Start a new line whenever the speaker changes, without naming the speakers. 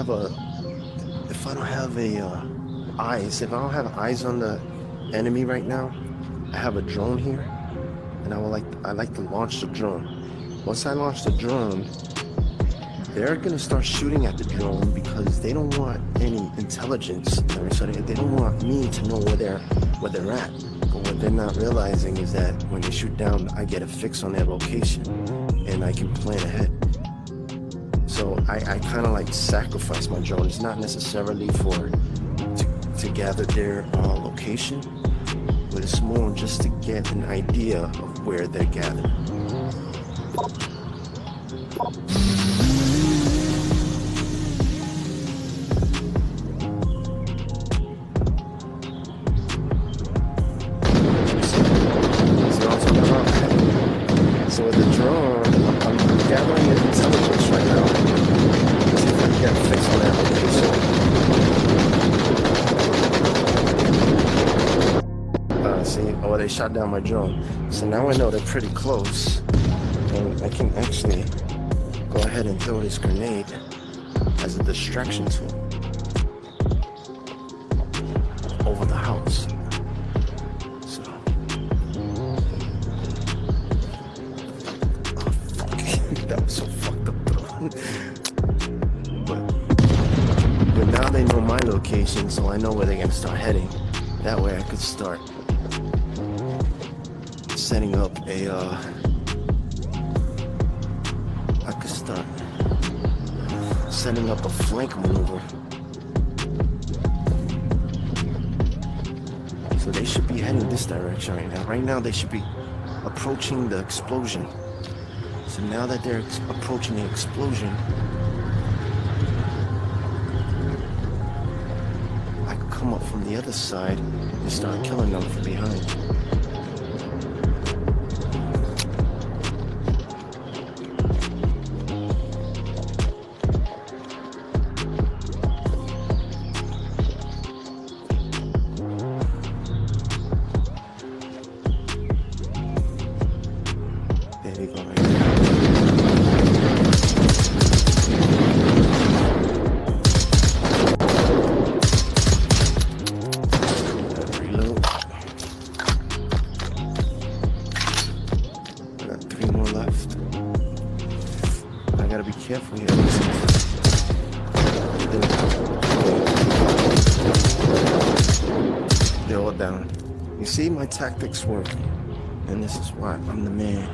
have a eyes, if I don't have eyes on the enemy right now, I have a drone here, and I like to launch the drone. Once I launch the drone, they're gonna start shooting at the drone because they don't want any intelligence. So they don't want me to know where they're at. But what they're not realizing is that when they shoot down, I get a fix on their location, and I can plan ahead. So I kind of like sacrifice my drone. It's not necessarily to gather their location, but it's more just to get an idea of where they're gathered. So with the drone, I'm gathering his intelligence right now. Let's see if I can get a fix on that location. See, oh, they shot down my drone. So now I know they're pretty close. And I can actually go ahead and throw this grenade as a distraction tool over the house. That was so fucked up though. but now they know my location, so I know where they're gonna start heading. That way I could start setting up a flank maneuver. So they should be heading this direction right now. Right now they should be approaching the explosion. So now that they're approaching the explosion, I could come up from the other side and start killing them from behind. There you go, right there. I gotta be careful here. They're all down. You see, my tactics work, and this is why I'm the man.